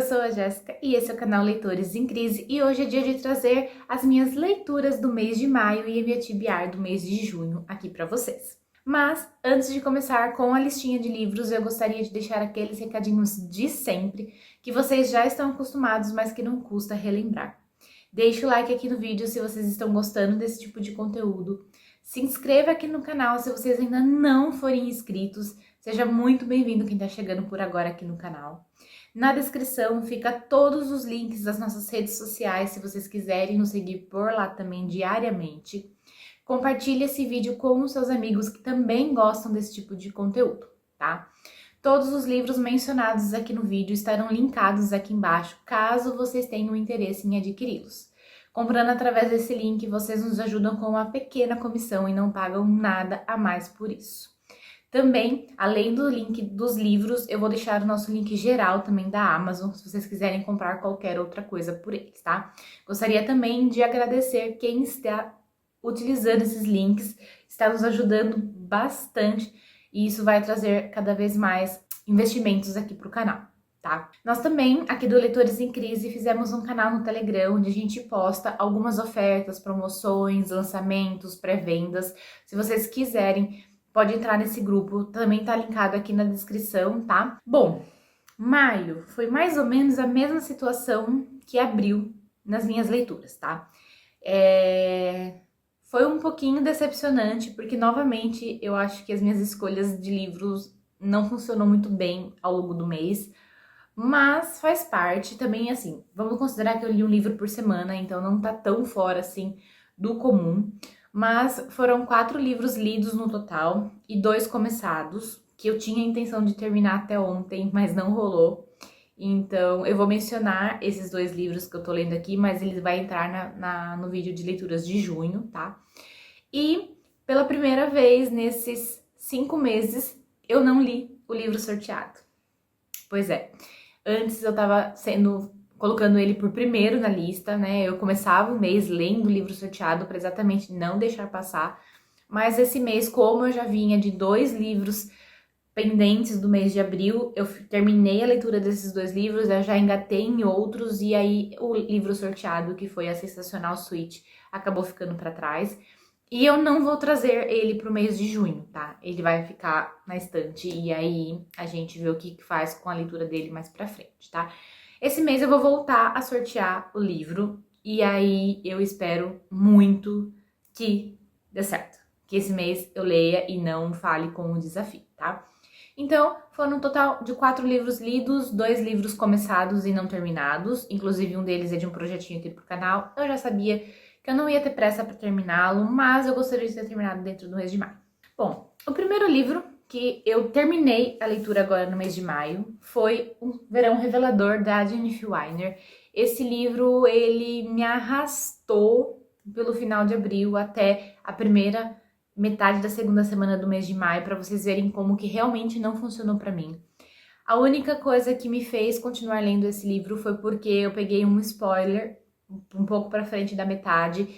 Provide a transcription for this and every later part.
sou a Jéssica e esse é o canal Leitores em Crise e hoje é dia de trazer as minhas leituras do mês de maio e a minha TBR do mês de junho aqui para vocês. Mas, antes de começar com a listinha de livros, eu gostaria de deixar aqueles recadinhos de sempre que vocês já estão acostumados, mas que não custa relembrar. Deixe o like aqui no vídeo se vocês estão gostando desse tipo de conteúdo. Se inscreva aqui no canal se vocês ainda não forem inscritos. Seja muito bem-vindo quem está chegando por agora aqui no canal. Na descrição fica todos os links das nossas redes sociais, se vocês quiserem nos seguir por lá também diariamente. Compartilhe esse vídeo com os seus amigos que também gostam desse tipo de conteúdo, tá? Todos os livros mencionados aqui no vídeo estarão linkados aqui embaixo, caso vocês tenham interesse em adquiri-los. Comprando através desse link, vocês nos ajudam com uma pequena comissão e não pagam nada a mais por isso. Também, além do link dos livros, eu vou deixar o nosso link geral também da Amazon, se vocês quiserem comprar qualquer outra coisa por eles, tá? Gostaria também de agradecer quem está utilizando esses links, está nos ajudando bastante e isso vai trazer cada vez mais investimentos aqui para o canal, tá? Nós também, aqui do Leitores em Crise, fizemos um canal no Telegram onde a gente posta algumas ofertas, promoções, lançamentos, pré-vendas. Se vocês quiserem, pode entrar nesse grupo, também tá linkado aqui na descrição, tá? Bom, maio foi mais ou menos a mesma situação que abril nas minhas leituras, tá? Foi um pouquinho decepcionante, porque novamente eu acho que as minhas escolhas de livros não funcionam muito bem ao longo do mês, mas faz parte também, assim, vamos considerar que eu li um livro por semana, então não tá tão fora assim do comum. Mas foram 4 livros lidos no total e 2 começados, que eu tinha a intenção de terminar até ontem, mas não rolou. Então, eu vou mencionar esses 2 livros que eu tô lendo aqui, mas ele vai entrar no vídeo de leituras de junho, tá? E, pela primeira vez nesses 5 meses, eu não li o livro sorteado. Pois é, antes eu tava colocando ele por primeiro na lista, né? Eu começava o mês lendo o livro sorteado para exatamente não deixar passar. Mas esse mês, como eu já vinha de 2 livros pendentes do mês de abril, eu terminei a leitura desses 2 livros, eu já engatei em outros, e aí o livro sorteado, que foi a Sensacional Suite, acabou ficando para trás. E eu não vou trazer ele pro mês de junho, tá? Ele vai ficar na estante e aí a gente vê o que faz com a leitura dele mais pra frente, tá? Esse mês eu vou voltar a sortear o livro e aí eu espero muito que dê certo. Que esse mês eu leia e não fale com o desafio, tá? Então, foram um total de 4 livros lidos, 2 livros começados e não terminados. Inclusive, um deles é de um projetinho aqui pro canal. Eu já sabia que eu não ia ter pressa para terminá-lo, mas eu gostaria de ter terminado dentro do mês de maio. Bom, o primeiro livro que eu terminei a leitura agora no mês de maio foi O Verão Revelador, da Jennifer Weiner. Esse livro, ele me arrastou pelo final de abril até a primeira metade da segunda semana do mês de maio, para vocês verem como que realmente não funcionou para mim. A única coisa que me fez continuar lendo esse livro foi porque eu peguei um spoiler um pouco para frente da metade,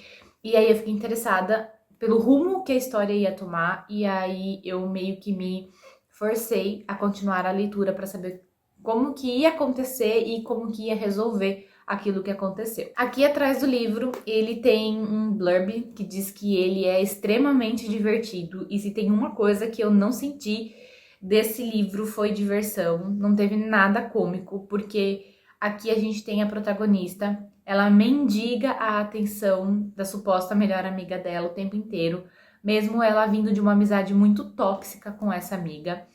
e aí eu fiquei interessada pelo rumo que a história ia tomar, e aí eu meio que me forcei a continuar a leitura para saber como que ia acontecer e como que ia resolver aquilo que aconteceu. Aqui atrás do livro, ele tem um blurb que diz que ele é extremamente divertido, e se tem uma coisa que eu não senti desse livro foi diversão, não teve nada cômico, porque aqui a gente tem a protagonista, ela mendiga a atenção da suposta melhor amiga dela o tempo inteiro, mesmo ela vindo de uma amizade muito tóxica com essa amiga.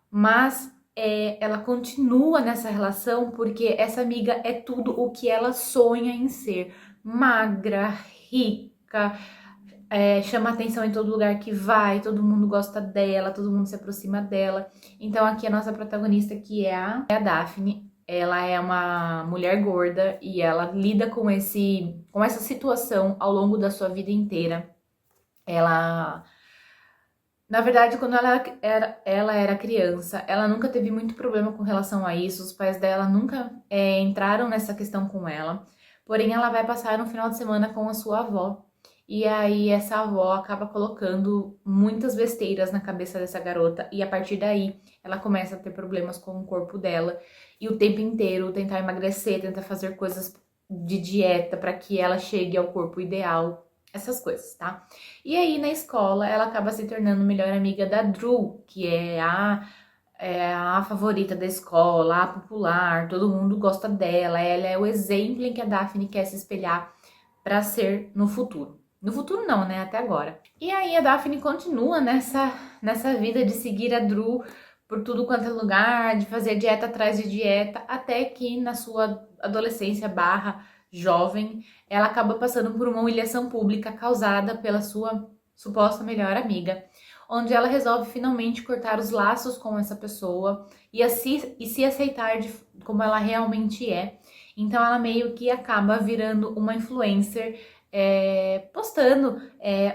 Mas ela continua nessa relação porque essa amiga é tudo o que ela sonha em ser. Magra, rica, chama atenção em todo lugar que vai, todo mundo gosta dela, todo mundo se aproxima dela. Então aqui a nossa protagonista, que é a Daphne, ela é uma mulher gorda e ela lida com essa situação ao longo da sua vida inteira. Na verdade, quando ela era criança, ela nunca teve muito problema com relação a isso, os pais dela nunca entraram nessa questão com ela, porém ela vai passar um final de semana com a sua avó, E aí essa avó acaba colocando muitas besteiras na cabeça dessa garota e a partir daí ela começa a ter problemas com o corpo dela e o tempo inteiro tentar emagrecer, tentar fazer coisas de dieta para que ela chegue ao corpo ideal, essas coisas, tá? E aí na escola ela acaba se tornando melhor amiga da Drew, que é a favorita da escola, a popular, todo mundo gosta dela, ela é o exemplo em que a Daphne quer se espelhar para ser no futuro. No futuro não, né? Até agora. E aí a Daphne continua nessa vida de seguir a Drew por tudo quanto é lugar, de fazer dieta atrás de dieta, até que na sua adolescência barra jovem, ela acaba passando por uma humilhação pública causada pela sua suposta melhor amiga, onde ela resolve finalmente cortar os laços com essa pessoa e se aceitar como ela realmente é. Então ela meio que acaba virando uma influencer, postando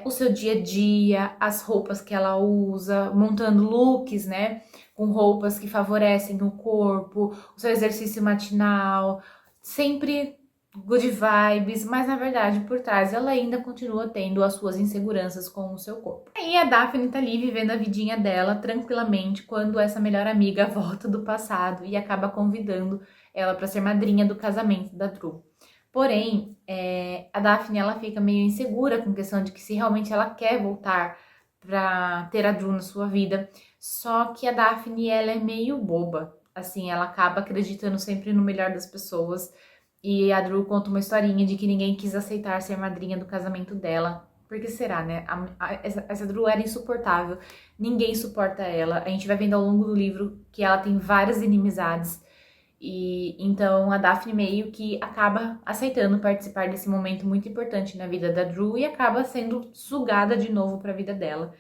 o seu dia a dia, as roupas que ela usa, montando looks, né? Com roupas que favorecem o corpo, o seu exercício matinal, sempre good vibes, mas na verdade por trás ela ainda continua tendo as suas inseguranças com o seu corpo. Aí a Daphne tá ali vivendo a vidinha dela tranquilamente quando essa melhor amiga volta do passado e acaba convidando ela para ser madrinha do casamento da Drew. Porém, a Daphne ela fica meio insegura com a questão de que se realmente ela quer voltar para ter a Drew na sua vida. Só que a Daphne ela é meio boba. Assim, ela acaba acreditando sempre no melhor das pessoas. E a Drew conta uma historinha de que ninguém quis aceitar ser madrinha do casamento dela. Por que será, né? Essa Drew era insuportável. Ninguém suporta ela. A gente vai vendo ao longo do livro que ela tem várias inimizades. E então a Daphne meio que acaba aceitando participar desse momento muito importante na vida da Drew e acaba sendo sugada de novo para a vida dela.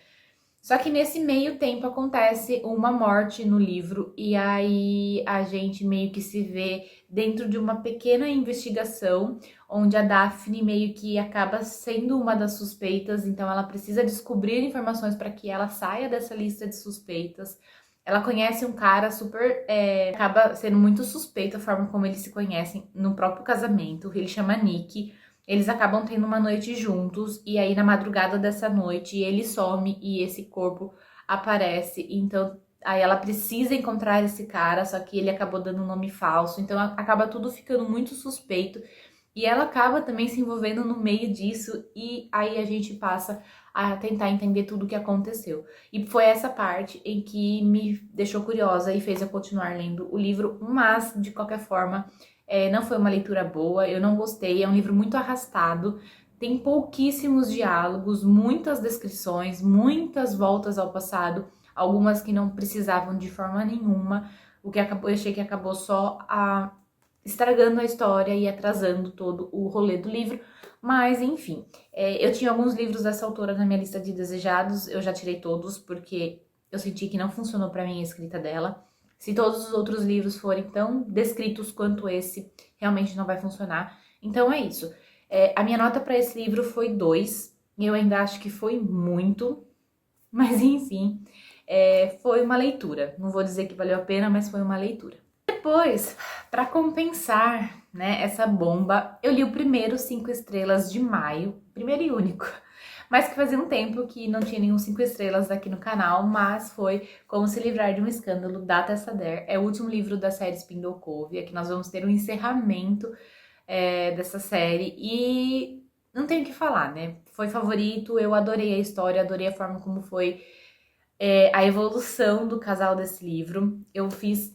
Só que nesse meio tempo acontece uma morte no livro e aí a gente meio que se vê dentro de uma pequena investigação onde a Daphne meio que acaba sendo uma das suspeitas, então ela precisa descobrir informações para que ela saia dessa lista de suspeitas. Ela conhece um cara super. Acaba sendo muito suspeito a forma como eles se conhecem no próprio casamento. Ele chama Nick. Eles acabam tendo uma noite juntos. E aí, na madrugada dessa noite, ele some e esse corpo aparece. Então, aí ela precisa encontrar esse cara. Só que ele acabou dando um nome falso. Então, acaba tudo ficando muito suspeito. E ela acaba também se envolvendo no meio disso. E aí a gente passa a tentar entender tudo o que aconteceu. E foi essa parte em que me deixou curiosa e fez eu continuar lendo o livro, mas de qualquer forma não foi uma leitura boa, eu não gostei, é um livro muito arrastado, tem pouquíssimos diálogos, muitas descrições, muitas voltas ao passado, algumas que não precisavam de forma nenhuma, o que acabou, eu achei que acabou só estragando a história e atrasando todo o rolê do livro, mas enfim, eu tinha alguns livros dessa autora na minha lista de desejados, eu já tirei todos porque eu senti que não funcionou pra mim a escrita dela. Se todos os outros livros forem tão descritos quanto esse, realmente não vai funcionar. Então é isso. A minha nota para esse livro foi 2, eu ainda acho que foi muito, mas enfim, foi uma leitura. Não vou dizer que valeu a pena, mas foi uma leitura. Depois, para compensar, né, essa bomba, eu li o primeiro 5 estrelas de maio, primeiro e único, mas que fazia um tempo que não tinha nenhum 5 estrelas aqui no canal, mas foi Como Se Livrar de um Escândalo, da Tessa Dare. É o último livro da série Spindle Cove, aqui nós vamos ter um encerramento dessa série e não tenho o que falar, né? Foi favorito, eu adorei a história, adorei a forma como foi a evolução do casal desse livro. Eu fiz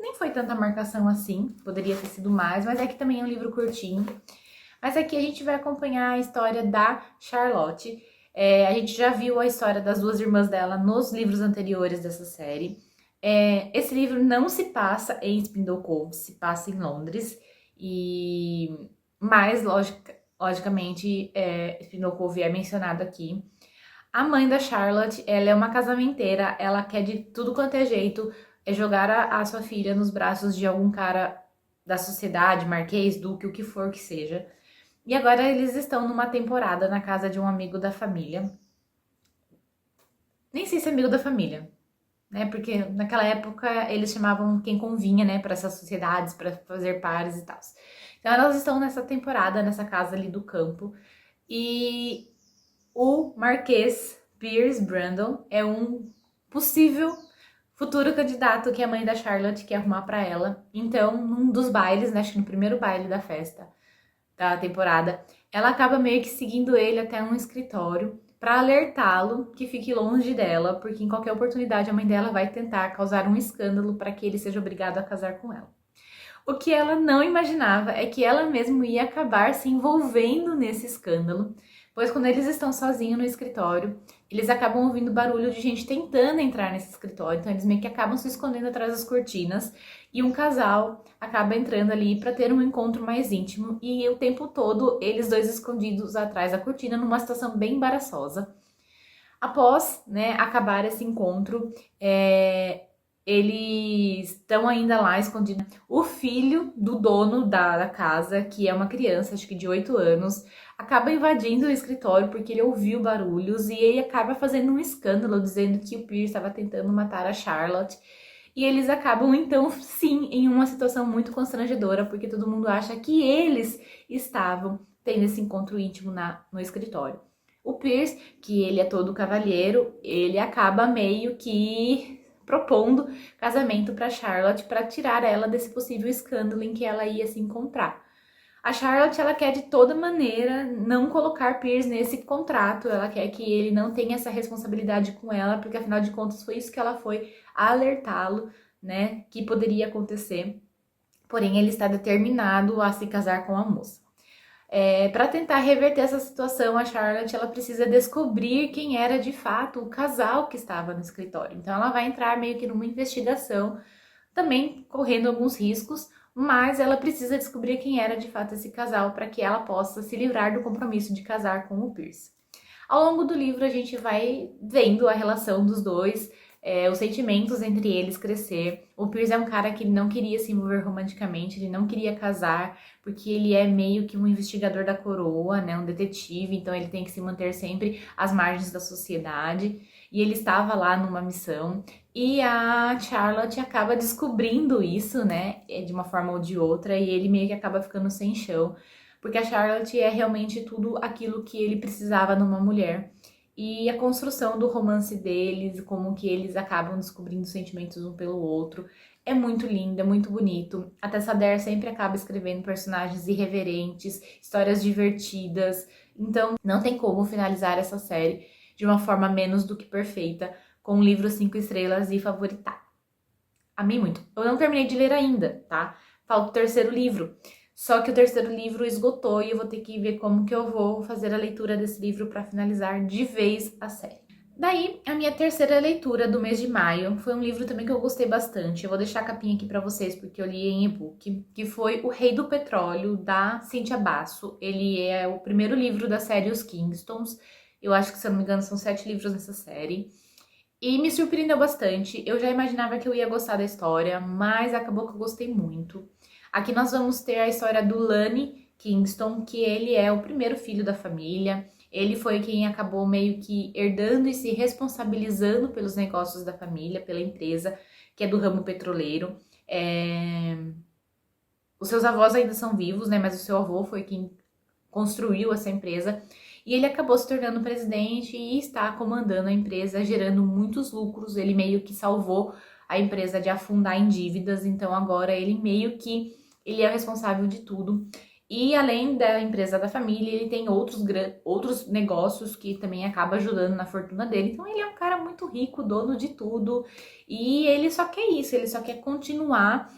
nem foi tanta marcação assim, poderia ter sido mais, mas é que também é um livro curtinho. Mas aqui a gente vai acompanhar a história da Charlotte. A gente já viu a história das duas irmãs dela nos livros anteriores dessa série. Esse livro não se passa em Spindle Cove, se passa em Londres. Mas, logicamente, Spindle Cove é mencionado aqui. A mãe da Charlotte, ela é uma casamenteira, ela quer de tudo quanto é jeito jogar a sua filha nos braços de algum cara da sociedade, marquês, duque, o que for que seja. E agora eles estão numa temporada na casa de um amigo da família. Nem sei se é amigo da família, né? Porque naquela época eles chamavam quem convinha, né, para essas sociedades, para fazer pares e tal. Então elas estão nessa temporada, nessa casa ali do campo. E o Marquês Pierce Brandon é um possível futuro candidato que a mãe da Charlotte quer arrumar pra ela. Então, num dos bailes, né, acho que no primeiro baile da festa da temporada, ela acaba meio que seguindo ele até um escritório pra alertá-lo que fique longe dela, porque em qualquer oportunidade a mãe dela vai tentar causar um escândalo para que ele seja obrigado a casar com ela. O que ela não imaginava é que ela mesma ia acabar se envolvendo nesse escândalo, pois quando eles estão sozinhos no escritório, eles acabam ouvindo barulho de gente tentando entrar nesse escritório, então eles meio que acabam se escondendo atrás das cortinas e um casal acaba entrando ali para ter um encontro mais íntimo e o tempo todo eles dois escondidos atrás da cortina numa situação bem embaraçosa. Após, né, acabar esse encontro, eles estão ainda lá escondidos. O filho do dono da casa, que é uma criança, acho que de 8 anos, acaba invadindo o escritório porque ele ouviu barulhos e ele acaba fazendo um escândalo dizendo que o Pierce estava tentando matar a Charlotte. E eles acabam, então, sim, em uma situação muito constrangedora, porque todo mundo acha que eles estavam tendo esse encontro íntimo no escritório. O Pierce, que ele é todo cavalheiro, ele acaba meio que propondo casamento para Charlotte para tirar ela desse possível escândalo em que ela ia se encontrar. A Charlotte, ela quer de toda maneira não colocar Pierce nesse contrato, ela quer que ele não tenha essa responsabilidade com ela, porque afinal de contas foi isso que ela foi alertá-lo, né, que poderia acontecer. Porém, ele está determinado a se casar com a moça. Para tentar reverter essa situação, a Charlotte ela precisa descobrir quem era de fato o casal que estava no escritório. Então ela vai entrar meio que numa investigação, também correndo alguns riscos, mas ela precisa descobrir quem era de fato esse casal para que ela possa se livrar do compromisso de casar com o Pierce. Ao longo do livro a gente vai vendo a relação dos dois, os sentimentos entre eles crescer. O Pierce é um cara que não queria se envolver romanticamente, ele não queria casar, porque ele é meio que um investigador da coroa, né, um detetive, então ele tem que se manter sempre às margens da sociedade. E ele estava lá numa missão e a Charlotte acaba descobrindo isso, né, de uma forma ou de outra, e ele meio que acaba ficando sem chão, porque a Charlotte é realmente tudo aquilo que ele precisava numa mulher. E a construção do romance deles, como que eles acabam descobrindo sentimentos um pelo outro, é muito lindo, é muito bonito. A Tessa Dare sempre acaba escrevendo personagens irreverentes, histórias divertidas. Então, não tem como finalizar essa série de uma forma menos do que perfeita, com um livro 5 estrelas e favoritar. Amei muito. Eu não terminei de ler ainda, tá? Falta o terceiro livro. Só que o terceiro livro esgotou e eu vou ter que ver como que eu vou fazer a leitura desse livro para finalizar de vez a série. Daí, a minha terceira leitura do mês de maio foi um livro também que eu gostei bastante. Eu vou deixar a capinha aqui para vocês porque eu li em e-book, que foi O Rei do Petróleo, da Cynthia Basso. Ele é o primeiro livro da série Os Kingstons. Eu acho que, se eu não me engano, são 7 livros nessa série. E me surpreendeu bastante. Eu já imaginava que eu ia gostar da história, mas acabou que eu gostei muito. Aqui nós vamos ter a história do Lane Kingston, que ele é o primeiro filho da família. Ele foi quem acabou meio que herdando e se responsabilizando pelos negócios da família, pela empresa, que é do ramo petroleiro. Os seus avós ainda são vivos, né? Mas o seu avô foi quem construiu essa empresa. E ele acabou se tornando presidente e está comandando a empresa, gerando muitos lucros. Ele meio que salvou a empresa de afundar em dívidas, então agora ele é o responsável de tudo. E além da empresa da família, ele tem outros negócios que também acaba ajudando na fortuna dele. Então ele é um cara muito rico, dono de tudo. E ele só quer isso, ele só quer continuar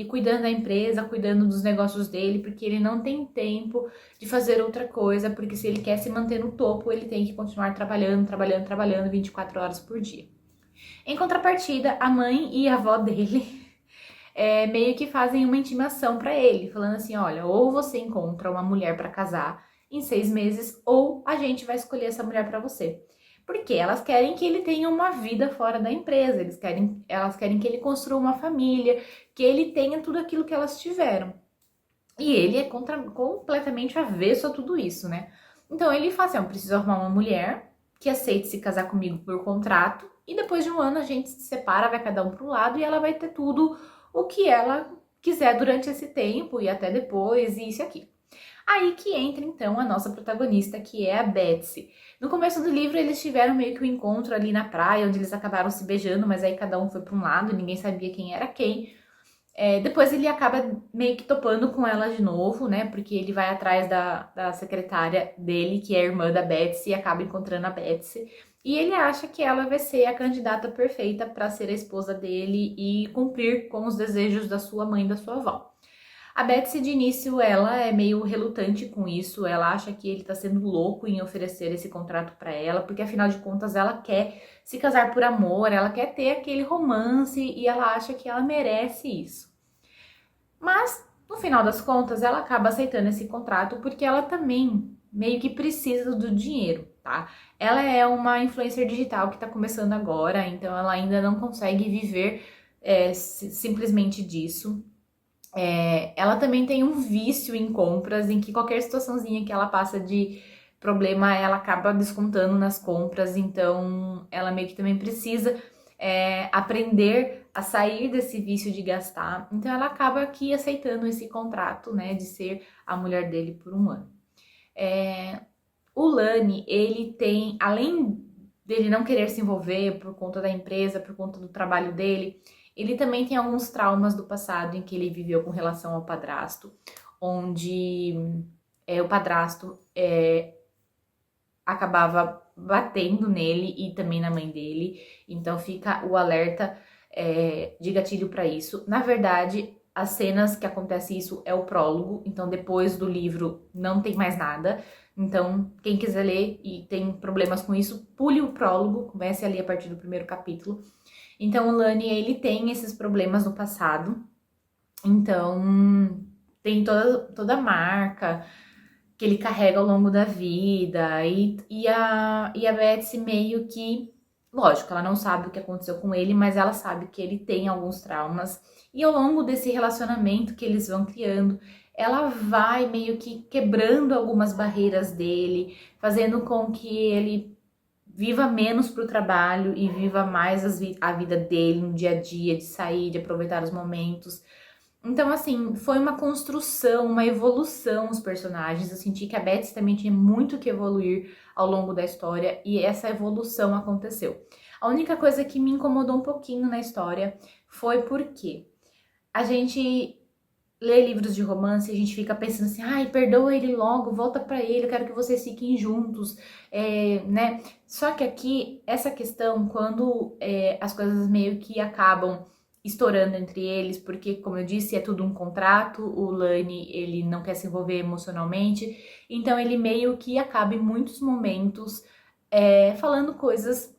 cuidando da empresa, cuidando dos negócios dele, porque ele não tem tempo de fazer outra coisa, porque se ele quer se manter no topo, ele tem que continuar trabalhando 24 horas por dia. Em contrapartida, a mãe e a avó dele meio que fazem uma intimação para ele, falando assim, olha, ou você encontra uma mulher para casar em 6 meses, ou a gente vai escolher essa mulher para você. Porque elas querem que ele tenha uma vida fora da empresa, elas querem que ele construa uma família, que ele tenha tudo aquilo que elas tiveram. E ele é completamente avesso a tudo isso, né? Então ele fala assim, eu preciso arrumar uma mulher que aceite se casar comigo por contrato, e depois de um ano a gente se separa, vai cada um para um lado, e ela vai ter tudo o que ela quiser durante esse tempo, e até depois, e isso e aquilo. Aí que entra, então, a nossa protagonista, que é a Betsy. No começo do livro, eles tiveram meio que um encontro ali na praia, onde eles acabaram se beijando, mas aí cada um foi para um lado, ninguém sabia quem era quem. Depois ele acaba meio que topando com ela de novo, né? Porque ele vai atrás da secretária dele, que é a irmã da Betsy, e acaba encontrando a Betsy. E ele acha que ela vai ser a candidata perfeita para ser a esposa dele e cumprir com os desejos da sua mãe e da sua avó. A Betsy, de início, ela é meio relutante com isso, ela acha que ele tá sendo louco em oferecer esse contrato para ela, porque afinal de contas ela quer se casar por amor, ela quer ter aquele romance e ela acha que ela merece isso. Mas, no final das contas, ela acaba aceitando esse contrato porque ela também meio que precisa do dinheiro, tá? Ela é uma influencer digital que tá começando agora, então ela ainda não consegue viver simplesmente disso. Ela também tem um vício em compras, em que qualquer situaçãozinha que ela passa de problema, ela acaba descontando nas compras, então ela meio que também precisa aprender a sair desse vício de gastar. Então ela acaba aqui aceitando esse contrato, né, de ser a mulher dele por um ano. O Lani, ele tem, além dele não querer se envolver por conta da empresa, por conta do trabalho dele, ele também tem alguns traumas do passado em que ele viveu com relação ao padrasto, onde o padrasto acabava batendo nele e também na mãe dele, então fica o alerta de gatilho para isso. Na verdade, as cenas que acontece isso é o prólogo, então depois do livro não tem mais nada. Então, quem quiser ler e tem problemas com isso, pule o prólogo, comece a ler a partir do primeiro capítulo. Então, o Lani, ele tem esses problemas no passado. Então, tem toda a marca que ele carrega ao longo da vida. E a Betsy meio que... Lógico, ela não sabe o que aconteceu com ele, mas ela sabe que ele tem alguns traumas. E ao longo desse relacionamento que eles vão criando, ela vai meio que quebrando algumas barreiras dele, fazendo com que ele viva menos pro trabalho e viva mais a vida dele no dia a dia, de sair, de aproveitar os momentos. Então, assim, foi uma construção, uma evolução os personagens. Eu senti que a Betsy também tinha muito que evoluir ao longo da história e essa evolução aconteceu. A única coisa que me incomodou um pouquinho na história foi porque a gente lê livros de romance e a gente fica pensando assim, ai, perdoa ele logo, volta pra ele, eu quero que vocês fiquem juntos, né? Só que aqui, essa questão, quando as coisas meio que acabam estourando entre eles, porque, como eu disse, é tudo um contrato, o Lani, ele não quer se envolver emocionalmente, então ele meio que acaba em muitos momentos falando coisas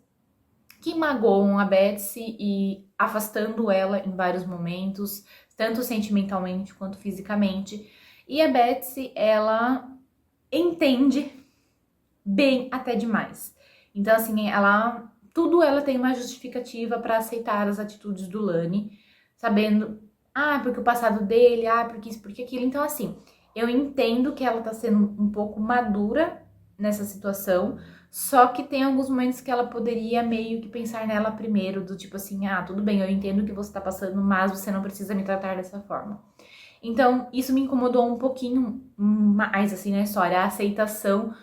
que magoam a Betsy e afastando ela em vários momentos, tanto sentimentalmente quanto fisicamente. E a Betsy, ela entende bem até demais. Então, assim, ela tem uma justificativa para aceitar as atitudes do Lani, sabendo, porque o passado dele, porque isso, porque aquilo. Então, assim, eu entendo que ela tá sendo um pouco madura nessa situação, só que tem alguns momentos que ela poderia meio que pensar nela primeiro, do tipo assim, tudo bem, eu entendo o que você tá passando, mas você não precisa me tratar dessa forma. Então, isso me incomodou um pouquinho mais, assim, na história, a aceitação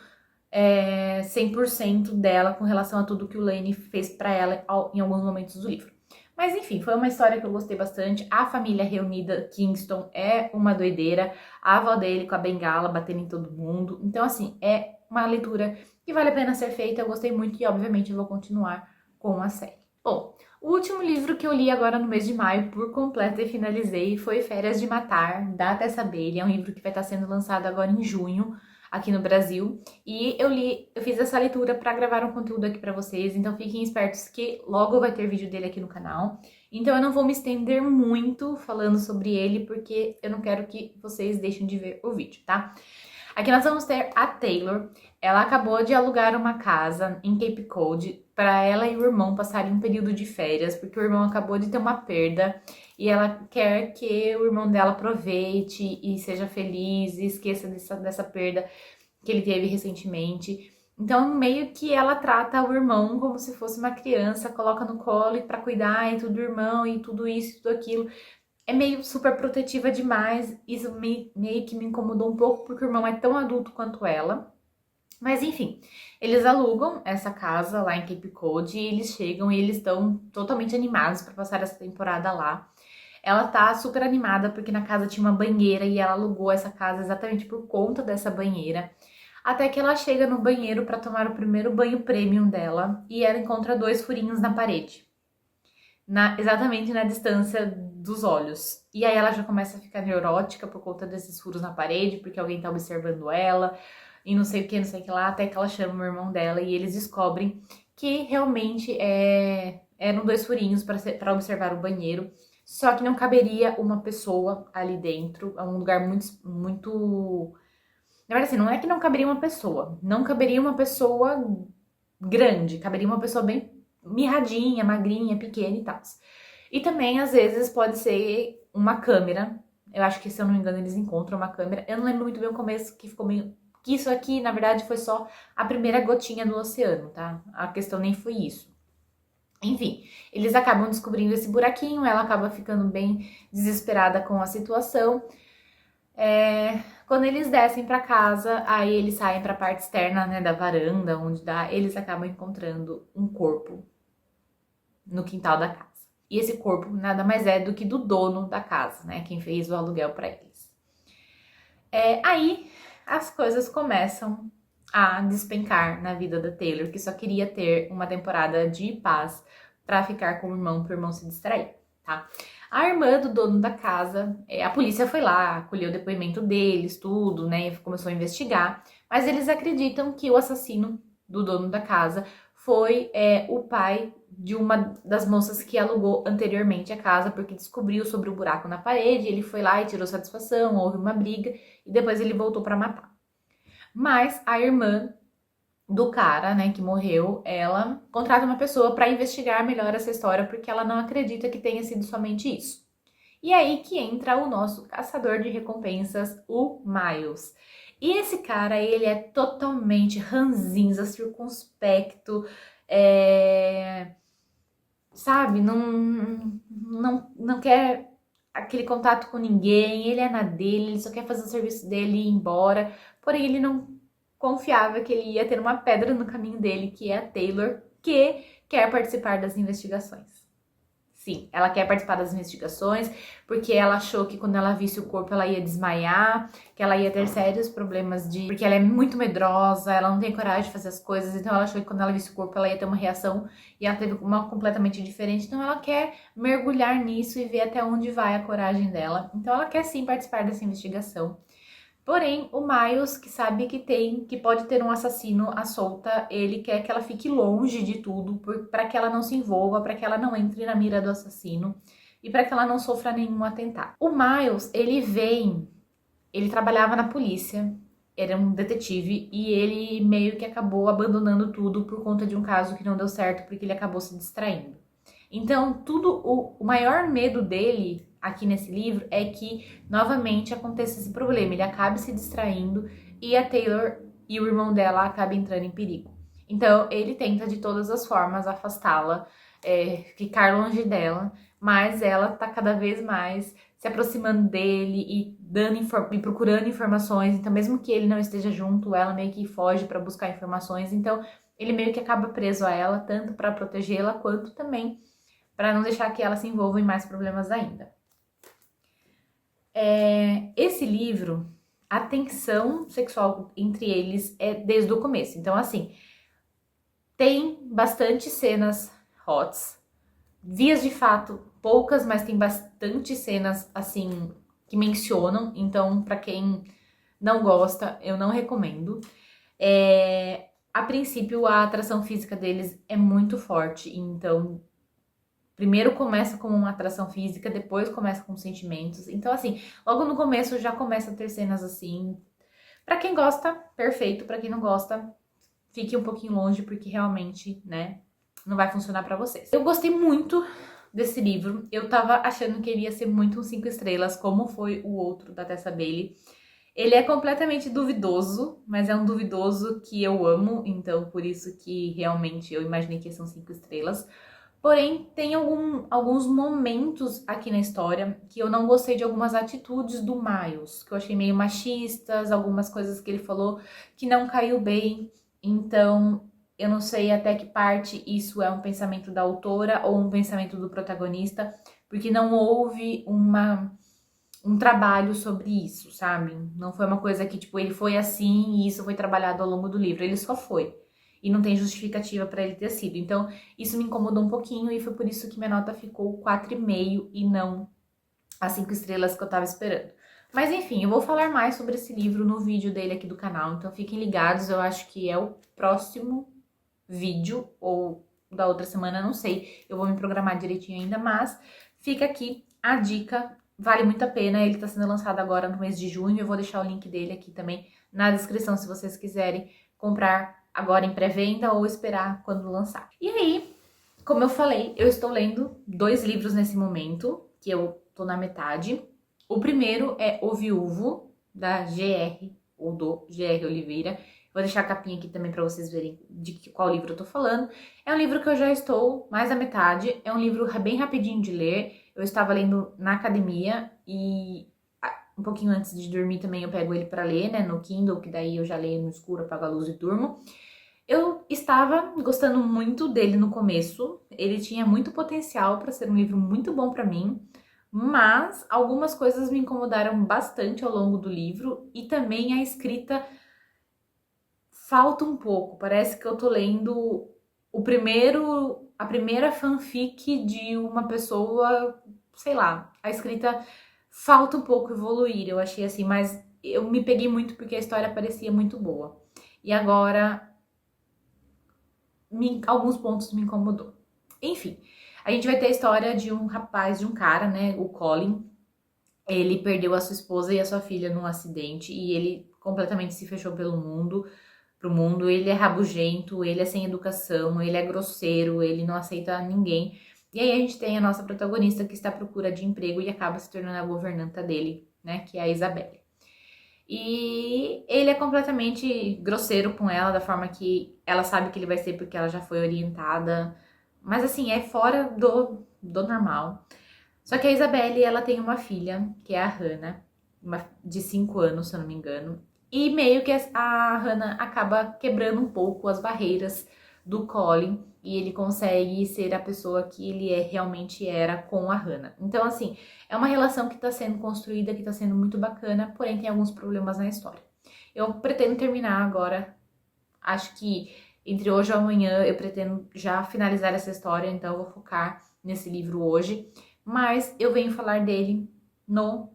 100% dela com relação a tudo que o Lane fez pra ela em alguns momentos do livro. Mas enfim, foi uma história que eu gostei bastante. A família reunida Kingston é uma doideira. A avó dele com a bengala batendo em todo mundo. Então, assim, é uma leitura que vale a pena ser feita. Eu gostei muito e, obviamente, eu vou continuar com a série. Bom, o último livro que eu li agora no mês de maio, por completo e finalizei, foi Férias de Matar, da Tessa Bailey. É um livro que vai estar sendo lançado agora em junho, aqui no Brasil, e eu fiz essa leitura para gravar um conteúdo aqui para vocês, então fiquem espertos que logo vai ter vídeo dele aqui no canal. Então eu não vou me estender muito falando sobre ele, porque eu não quero que vocês deixem de ver o vídeo, tá? Aqui nós vamos ter a Taylor. Ela acabou de alugar uma casa em Cape Cod para ela e o irmão passarem um período de férias, porque o irmão acabou de ter uma perda e ela quer que o irmão dela aproveite e seja feliz e esqueça dessa perda que ele teve recentemente. Então, meio que ela trata o irmão como se fosse uma criança, coloca no colo para cuidar e tudo do irmão e tudo isso e tudo aquilo. é meio super protetiva demais. Isso meio que me incomodou um pouco, porque o irmão é tão adulto quanto ela. Mas enfim, eles alugam essa casa lá em Cape Cod e eles chegam e eles estão totalmente animados para passar essa temporada lá. Ela tá super animada porque na casa tinha uma banheira e ela alugou essa casa exatamente por conta dessa banheira. Até que ela chega no banheiro para tomar o primeiro banho premium dela e ela encontra 2 furinhos na parede, exatamente na distância dos olhos. E aí ela já começa a ficar neurótica por conta desses furos na parede, porque alguém tá observando ela e não sei o que, não sei o que lá, até que ela chama o irmão dela e eles descobrem que realmente eram 2 furinhos para observar o banheiro. Só que não caberia uma pessoa ali dentro, é um lugar muito. Na verdade, assim, não é que não caberia uma pessoa, não caberia uma pessoa grande, caberia uma pessoa bem mirradinha, magrinha, pequena e tal. E também, às vezes, pode ser uma câmera. Eu acho que, se eu não me engano, eles encontram uma câmera. Eu não lembro muito bem o começo, que ficou meio. Que isso aqui, na verdade, foi só a primeira gotinha do oceano, tá? A questão nem foi isso. Enfim, eles acabam descobrindo esse buraquinho, ela acaba ficando bem desesperada com a situação. Quando eles descem pra casa, aí eles saem pra parte externa, né, da varanda, onde dá, eles acabam encontrando um corpo no quintal da casa. E esse corpo nada mais é do que do dono da casa, né, quem fez o aluguel pra eles. Aí as coisas começam a despencar na vida da Taylor, que só queria ter uma temporada de paz pra ficar com o irmão, pro irmão se distrair, tá? A irmã do dono da casa, a polícia foi lá, colheu o depoimento deles, tudo, né, e começou a investigar, mas eles acreditam que o assassino do dono da casa foi o pai de uma das moças que alugou anteriormente a casa, porque descobriu sobre o buraco na parede, ele foi lá e tirou satisfação, houve uma briga, e depois ele voltou pra matar. Mas a irmã do cara, né, que morreu, ela contrata uma pessoa para investigar melhor essa história, porque ela não acredita que tenha sido somente isso. E aí que entra o nosso caçador de recompensas, o Miles. E esse cara, ele é totalmente ranzinza, circunspecto, sabe, não quer aquele contato com ninguém, ele é na dele, ele só quer fazer o serviço dele e ir embora, porém ele não confiava que ele ia ter uma pedra no caminho dele, que é a Taylor, que quer participar das investigações. Sim, ela quer participar das investigações, porque ela achou que quando ela visse o corpo ela ia desmaiar, que ela ia ter sérios problemas porque ela é muito medrosa, ela não tem coragem de fazer as coisas, então ela achou que quando ela visse o corpo ela ia ter uma reação e ela teve uma completamente diferente, então ela quer mergulhar nisso e ver até onde vai a coragem dela. Então ela quer sim participar dessa investigação. Porém, o Miles, que sabe que pode ter um assassino à solta, ele quer que ela fique longe de tudo, para que ela não se envolva, para que ela não entre na mira do assassino e para que ela não sofra nenhum atentado. O Miles, ele trabalhava na polícia, era um detetive e ele meio que acabou abandonando tudo por conta de um caso que não deu certo, porque ele acabou se distraindo. Então, o maior medo dele aqui nesse livro é que novamente aconteça esse problema, ele acabe se distraindo e a Taylor e o irmão dela acabem entrando em perigo. Então, ele tenta de todas as formas afastá-la, ficar longe dela, mas ela tá cada vez mais se aproximando dele e procurando informações. Então, mesmo que ele não esteja junto, ela meio que foge para buscar informações. Então, ele meio que acaba preso a ela, tanto para protegê-la quanto também para não deixar que ela se envolva em mais problemas ainda. Esse livro, a tensão sexual entre eles é desde o começo. Então, assim, tem bastante cenas hots. Vias de fato, poucas, mas tem bastante cenas, assim, que mencionam. Então, para quem não gosta, eu não recomendo. A princípio, a atração física deles é muito forte. Então, primeiro começa com uma atração física, depois começa com sentimentos. Então, assim, logo no começo já começa a ter cenas assim. Pra quem gosta, perfeito. Pra quem não gosta, fique um pouquinho longe, porque realmente, né, não vai funcionar pra vocês. Eu gostei muito desse livro. Eu tava achando que ele ia ser muito um 5 estrelas, como foi o outro da Tessa Bailey. Ele é completamente duvidoso, mas é um duvidoso que eu amo, então por isso que realmente eu imaginei que ia ser um 5 estrelas. Porém, tem alguns momentos aqui na história que eu não gostei de algumas atitudes do Miles, que eu achei meio machistas, algumas coisas que ele falou que não caiu bem. Então, eu não sei até que parte isso é um pensamento da autora ou um pensamento do protagonista, porque não houve um trabalho sobre isso, sabe? Não foi uma coisa que, tipo, ele foi assim e isso foi trabalhado ao longo do livro. Ele só foi. E não tem justificativa para ele ter sido. Então, isso me incomodou um pouquinho e foi por isso que minha nota ficou 4,5 e não as 5 estrelas que eu tava esperando. Mas enfim, eu vou falar mais sobre esse livro no vídeo dele aqui do canal, então fiquem ligados, eu acho que é o próximo vídeo ou da outra semana, não sei, eu vou me programar direitinho ainda, mas fica aqui a dica, vale muito a pena, ele tá sendo lançado agora no mês de junho, eu vou deixar o link dele aqui também na descrição se vocês quiserem comprar agora em pré-venda ou esperar quando lançar. E aí, como eu falei, eu estou lendo 2 livros nesse momento, que eu tô na metade. O primeiro é O Viúvo, da GR, ou do GR Oliveira. Vou deixar a capinha aqui também para vocês verem de qual livro eu tô falando. É um livro que eu já estou mais da metade, é um livro bem rapidinho de ler. Eu estava lendo na academia e um pouquinho antes de dormir também eu pego ele para ler, né, no Kindle, que daí eu já leio no escuro, apago a luz e durmo. Eu estava gostando muito dele no começo, ele tinha muito potencial para ser um livro muito bom para mim, mas algumas coisas me incomodaram bastante ao longo do livro e também a escrita falta um pouco. Parece que eu tô lendo a primeira fanfic de uma pessoa, sei lá, a escrita falta um pouco evoluir, eu achei assim, mas eu me peguei muito porque a história parecia muito boa. E agora alguns pontos me incomodou. Enfim, a gente vai ter a história de um rapaz, de um cara, né, o Colin. Ele perdeu a sua esposa e a sua filha num acidente e ele completamente se fechou pro mundo. Ele é rabugento, ele é sem educação, ele é grosseiro, ele não aceita ninguém. E aí a gente tem a nossa protagonista que está à procura de emprego e acaba se tornando a governanta dele, né, que é a Isabelle. E ele é completamente grosseiro com ela, da forma que ela sabe que ele vai ser porque ela já foi orientada. Mas assim, é fora do normal. Só que a Isabelle, ela tem uma filha, que é a Hannah, de 5 anos, se eu não me engano. E meio que a Hannah acaba quebrando um pouco as barreiras do Colin e ele consegue ser a pessoa que ele realmente era com a Hannah. Então, assim, é uma relação que está sendo construída, que está sendo muito bacana, porém tem alguns problemas na história. Eu pretendo terminar agora, acho que entre hoje e amanhã eu pretendo já finalizar essa história, então eu vou focar nesse livro hoje, mas eu venho falar dele no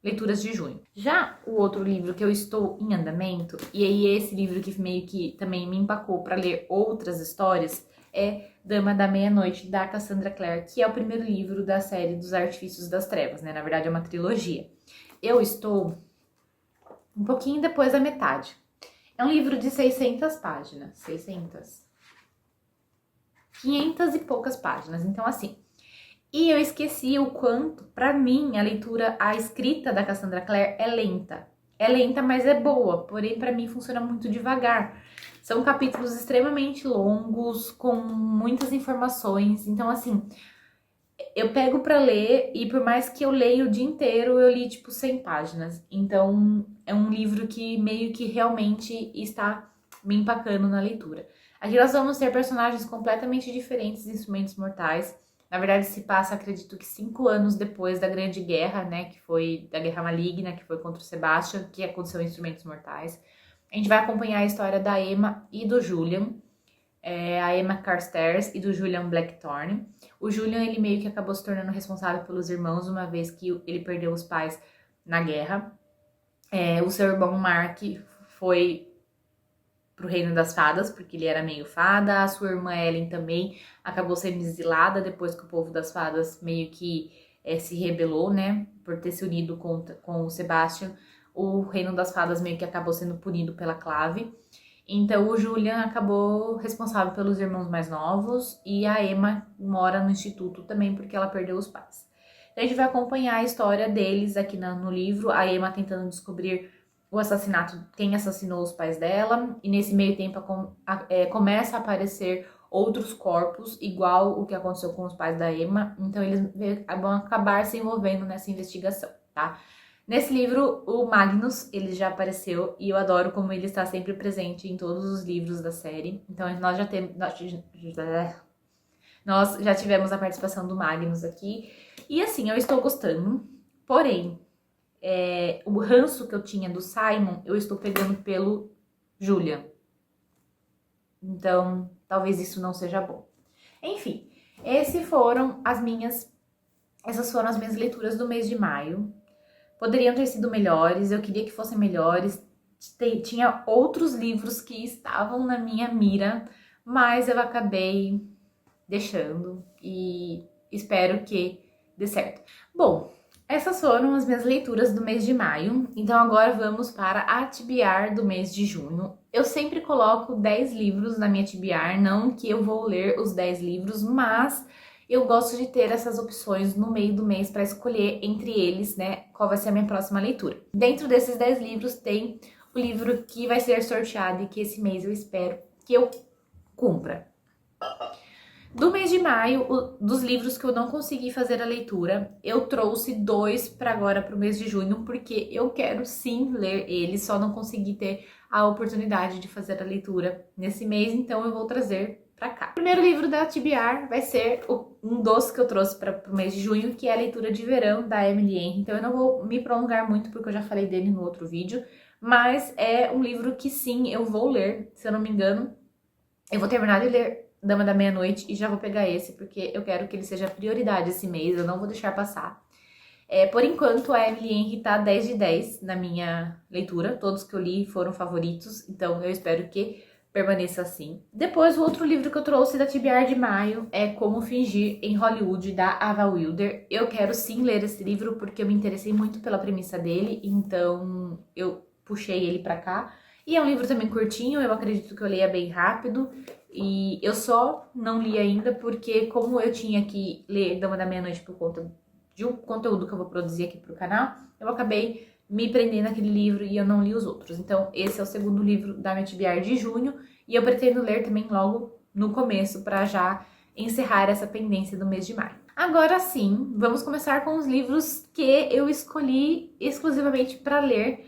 Leituras de Junho. Já o outro livro que eu estou em andamento, e aí esse livro que meio que também me empacou para ler outras histórias, é Dama da Meia-Noite, da Cassandra Clare, que é o primeiro livro da série dos Artifícios das Trevas, né? Na verdade é uma trilogia. Eu estou um pouquinho depois da metade. É um livro de 600 páginas, 500 e poucas páginas, então assim. E eu esqueci o quanto, pra mim, a escrita da Cassandra Clare é lenta. É lenta, mas é boa, porém pra mim funciona muito devagar. São capítulos extremamente longos, com muitas informações, então assim, eu pego pra ler e por mais que eu leia o dia inteiro, eu li tipo 100 páginas. Então é um livro que meio que realmente está me empacando na leitura. Aqui nós vamos ter personagens completamente diferentes de Instrumentos Mortais. Na verdade, se passa, acredito que 5 anos depois da Grande Guerra, né? Que foi da Guerra Maligna, que foi contra o Sebastian, que aconteceu em Instrumentos Mortais. A gente vai acompanhar a história da Emma e do Julian. A Emma Carstairs e do Julian Blackthorne. O Julian, ele meio que acabou se tornando responsável pelos irmãos, uma vez que ele perdeu os pais na guerra. O seu irmão Mark foi pro Reino das Fadas, porque ele era meio fada. A sua irmã Ellen também acabou sendo exilada depois que o povo das fadas meio que se rebelou, né? Por ter se unido com o Sebastian. O Reino das Fadas meio que acabou sendo punido pela Clave. Então o Julian acabou responsável pelos irmãos mais novos e a Emma mora no instituto também porque ela perdeu os pais. Então a gente vai acompanhar a história deles aqui no livro, a Emma tentando descobrir o assassinato, quem assassinou os pais dela, e nesse meio tempo começa a aparecer outros corpos, igual o que aconteceu com os pais da Emma, então eles vão acabar se envolvendo nessa investigação, tá? Nesse livro, o Magnus, ele já apareceu e eu adoro como ele está sempre presente em todos os livros da série. Então nós já temos... Nós já tivemos a participação do Magnus aqui. E assim, eu estou gostando. Porém, o ranço que eu tinha do Simon, eu estou pegando pelo Julian. Então, talvez isso não seja bom. Enfim, essas foram as minhas leituras do mês de maio. Poderiam ter sido melhores, eu queria que fossem melhores. Tinha outros livros que estavam na minha mira, mas eu acabei deixando e espero que dê certo. Bom, essas foram as minhas leituras do mês de maio, então agora vamos para a TBR do mês de junho. Eu sempre coloco 10 livros na minha TBR, não que eu vou ler os 10 livros, mas eu gosto de ter essas opções no meio do mês para escolher entre eles, né, qual vai ser a minha próxima leitura. Dentro desses 10 livros tem o livro que vai ser sorteado e que esse mês eu espero que eu cumpra. Do mês de maio, dos livros que eu não consegui fazer a leitura, eu trouxe 2 para agora, para o mês de junho, porque eu quero sim ler eles, só não consegui ter a oportunidade de fazer a leitura nesse mês, então eu vou trazer para cá. O primeiro livro da TBR vai ser um dos que eu trouxe para o mês de junho, que é a leitura de verão da Emily Henry. Então eu não vou me prolongar muito, porque eu já falei dele no outro vídeo, mas é um livro que sim, eu vou ler, se eu não me engano. Eu vou terminar de ler Dama da Meia-Noite e já vou pegar esse, porque eu quero que ele seja prioridade esse mês, eu não vou deixar passar. Por enquanto, a Emily Henry tá 10 de 10 na minha leitura, todos que eu li foram favoritos, então eu espero que permaneça assim. Depois, o outro livro que eu trouxe da TBR de maio é Como Fingir em Hollywood, da Ava Wilder. Eu quero sim ler esse livro, porque eu me interessei muito pela premissa dele, então eu puxei ele pra cá. E é um livro também curtinho, eu acredito que eu leia bem rápido. E eu só não li ainda porque, como eu tinha que ler Dama da Meia-Noite por conta de um conteúdo que eu vou produzir aqui pro canal, eu acabei me prendendo naquele livro e eu não li os outros. Então, esse é o segundo livro da minha TBR de junho e eu pretendo ler também logo no começo para já encerrar essa pendência do mês de maio. Agora sim, vamos começar com os livros que eu escolhi exclusivamente para ler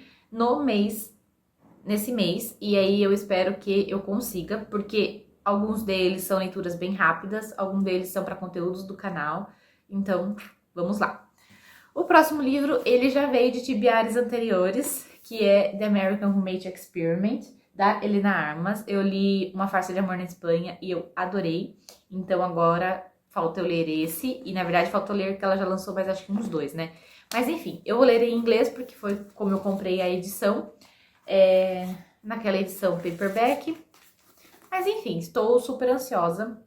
nesse mês, e aí eu espero que eu consiga, porque alguns deles são leituras bem rápidas, alguns deles são para conteúdos do canal, então vamos lá. O próximo livro, ele já veio de TBRs anteriores, que é The American Roommate Experiment, da Helena Armas. Eu li Uma Farsa de Amor na Espanha e eu adorei, então agora falta eu ler esse, e na verdade falta eu ler que ela já lançou, mas acho que uns 2, né? Mas enfim, eu vou ler em inglês, porque foi como eu comprei a edição, naquela edição paperback. Mas enfim, estou super ansiosa.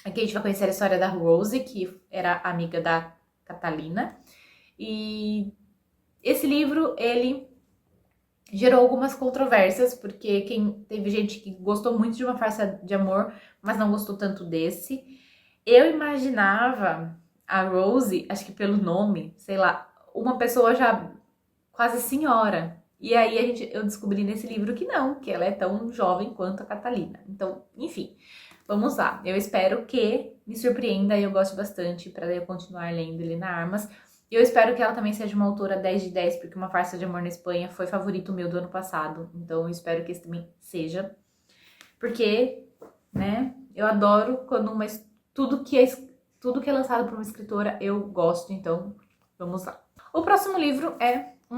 Aqui a gente vai conhecer a história da Rose, que era amiga da Catalina. E esse livro, ele gerou algumas controvérsias, porque teve gente que gostou muito de Uma Farsa de Amor, mas não gostou tanto desse. Eu imaginava a Rose, acho que pelo nome, sei lá, uma pessoa já quase senhora. E aí eu descobri nesse livro que não, que ela é tão jovem quanto a Catalina. Então, enfim, vamos lá. Eu espero que me surpreenda e eu goste bastante para eu continuar lendo Helena Armas. E eu espero que ela também seja uma autora 10 de 10, porque Uma Farsa de Amor na Espanha foi favorito meu do ano passado. Então eu espero que esse também seja. Porque, né, eu adoro quando tudo que é lançado por uma escritora eu gosto, então vamos lá. O próximo livro é Um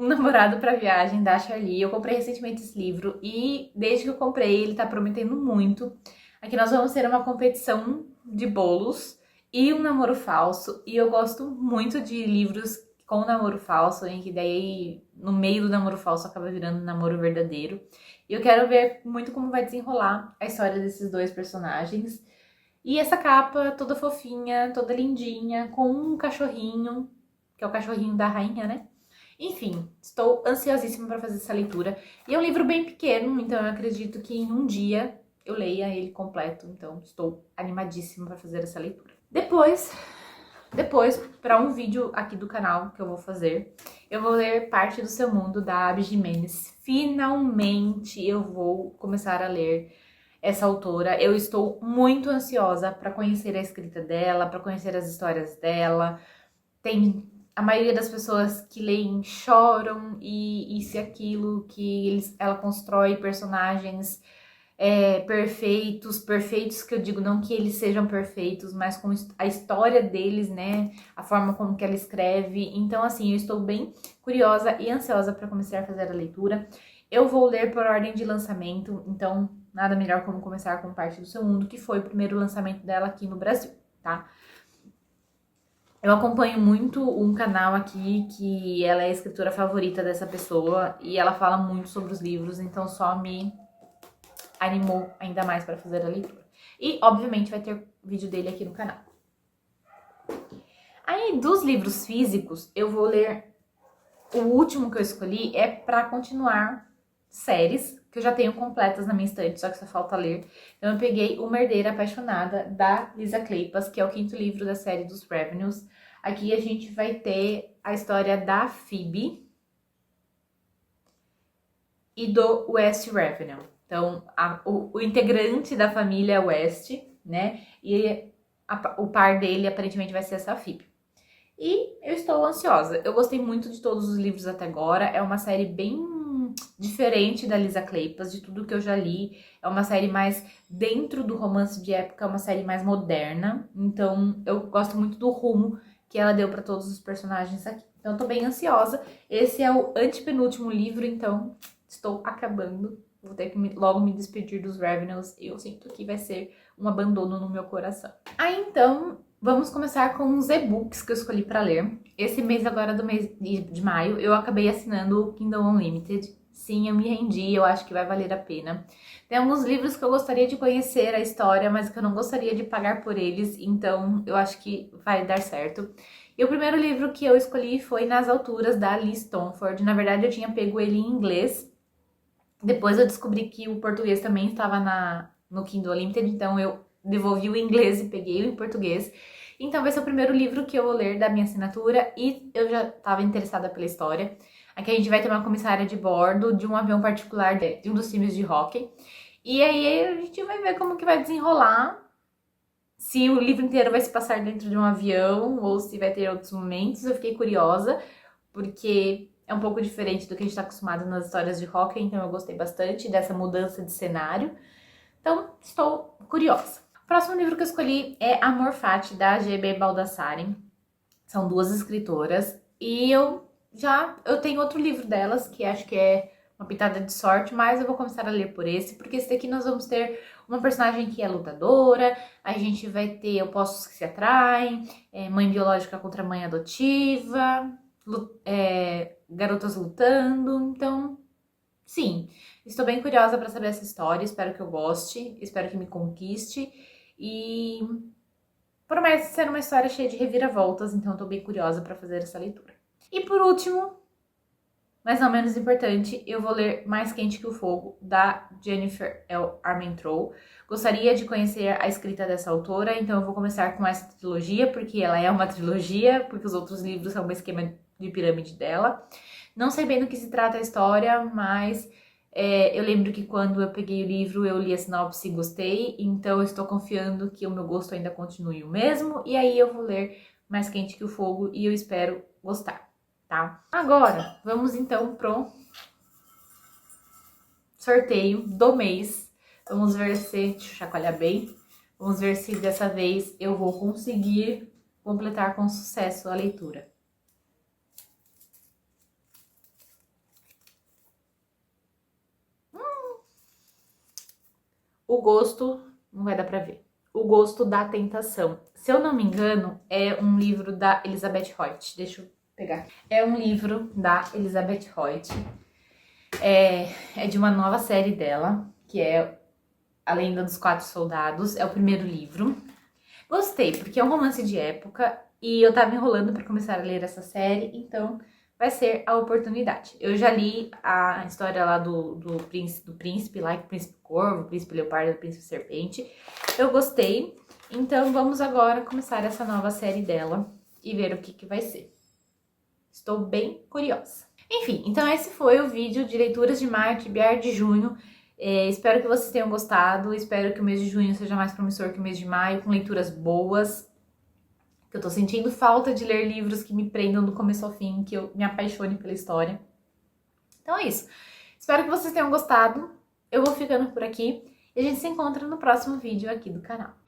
Namorado para Viagem, da Charlie. Eu comprei recentemente esse livro e desde que eu comprei ele tá prometendo muito. Aqui nós vamos ter uma competição de bolos e um namoro falso. E eu gosto muito de livros com namoro falso, em que daí no meio do namoro falso acaba virando namoro verdadeiro. E eu quero ver muito como vai desenrolar a história desses dois personagens. E essa capa toda fofinha, toda lindinha, com um cachorrinho, que é o cachorrinho da rainha, né? Enfim, estou ansiosíssima para fazer essa leitura. E é um livro bem pequeno, então eu acredito que em um dia eu leia ele completo. Então, estou animadíssima para fazer essa leitura. Depois, para um vídeo aqui do canal que eu vou fazer, eu vou ler Parte do Seu Mundo, da Abby Jimenez. Finalmente eu vou começar a ler essa autora. Eu estou muito ansiosa para conhecer a escrita dela, para conhecer as histórias dela. Tem a maioria das pessoas que leem choram e isso e aquilo, que ela constrói personagens perfeitos que eu digo, não que eles sejam perfeitos, mas com a história deles, né, a forma como que ela escreve. Então, assim, eu estou bem curiosa e ansiosa para começar a fazer a leitura. Eu vou ler por ordem de lançamento, então nada melhor como começar com Parte do Seu Mundo, que foi o primeiro lançamento dela aqui no Brasil, tá? Eu acompanho muito um canal aqui que ela é a escritora favorita dessa pessoa e ela fala muito sobre os livros, então só me animou ainda mais para fazer a leitura. E, obviamente, vai ter vídeo dele aqui no canal. Aí, dos livros físicos, eu vou ler... O último que eu escolhi é para continuar séries, que eu já tenho completas na minha estante, só que só falta ler. Então, eu peguei Uma Herdeira Apaixonada, da Lisa Kleypas, que é o 5º livro da série dos Revenues. Aqui a gente vai ter a história da Phoebe e do West Revenue. Então, o integrante da família West, né? E o par dele aparentemente vai ser essa Phoebe. E eu estou ansiosa. Eu gostei muito de todos os livros até agora. É uma série bem diferente da Lisa Kleypas, de tudo que eu já li. É uma série mais dentro do romance de época, é uma série mais moderna. Então, eu gosto muito do rumo que ela deu para todos os personagens aqui. Então, eu tô bem ansiosa. Esse é o antepenúltimo livro, então estou acabando. Vou ter que logo me despedir dos Revenues. Eu sinto que vai ser um abandono no meu coração. Aí, então, vamos começar com os e-books que eu escolhi para ler. Esse mês agora, do mês de maio, eu acabei assinando o Kindle Unlimited. Sim, eu me rendi, eu acho que vai valer a pena. Tem alguns livros que eu gostaria de conhecer a história, mas que eu não gostaria de pagar por eles, então eu acho que vai dar certo. E o primeiro livro que eu escolhi foi Nas Alturas, da Liz Stonford. Na verdade, eu tinha pego ele em inglês. Depois eu descobri que o português também estava no Kindle Unlimited, então eu devolvi o inglês e peguei o em português. Então vai ser o primeiro livro que eu vou ler da minha assinatura e eu já estava interessada pela história. Aqui a gente vai ter uma comissária de bordo de um avião particular de um dos times de hóquei. E aí a gente vai ver como que vai desenrolar, se o livro inteiro vai se passar dentro de um avião ou se vai ter outros momentos. Eu fiquei curiosa, porque é um pouco diferente do que a gente está acostumado nas histórias de hóquei, então eu gostei bastante dessa mudança de cenário. Então, estou curiosa. O próximo livro que eu escolhi é Amor Fati, da G.B. Baldassarre. São duas escritoras e eu tenho outro livro delas, que acho que é Uma Pitada de Sorte, mas eu vou começar a ler por esse, porque esse daqui nós vamos ter uma personagem que é lutadora, a gente vai ter opostos que se atraem, mãe biológica contra mãe adotiva, garotas lutando, então, sim, estou bem curiosa para saber essa história, espero que eu goste, espero que me conquiste, e promete ser uma história cheia de reviravoltas, então estou bem curiosa para fazer essa leitura. E por último, mas não menos importante, eu vou ler Mais Quente que o Fogo, da Jennifer L. Armentrout. Gostaria de conhecer a escrita dessa autora, então eu vou começar com essa trilogia, porque ela é uma trilogia, porque os outros livros são um esquema de pirâmide dela. Não sei bem do que se trata a história, mas eu lembro que quando eu peguei o livro, eu li a sinopse e gostei, então eu estou confiando que o meu gosto ainda continue o mesmo, e aí eu vou ler Mais Quente que o Fogo e eu espero gostar. Tá? Agora, vamos então pro sorteio do mês. Vamos ver se... Deixa eu chacoalhar bem. Vamos ver se dessa vez eu vou conseguir completar com sucesso a leitura. O Gosto... Não vai dar pra ver. O Gosto da Tentação. Se eu não me engano, é um livro da Elizabeth Hoyt. Deixa eu pegar. É um livro da Elizabeth Hoyt. É de uma nova série dela, que é A Lenda dos Quatro Soldados. É o primeiro livro. Gostei, porque é um romance de época e eu tava enrolando pra começar a ler essa série, então vai ser a oportunidade. Eu já li a história lá do príncipe lá, o príncipe corvo, o príncipe leopardo, o príncipe serpente. Eu gostei, então vamos agora começar essa nova série dela e ver o que vai ser. Estou bem curiosa. Enfim, então esse foi o vídeo de leituras de maio, de junho. Espero que vocês tenham gostado, espero que o mês de junho seja mais promissor que o mês de maio, com leituras boas, que eu tô sentindo falta de ler livros que me prendam do começo ao fim, que eu me apaixone pela história. Então é isso. Espero que vocês tenham gostado. Eu vou ficando por aqui e a gente se encontra no próximo vídeo aqui do canal.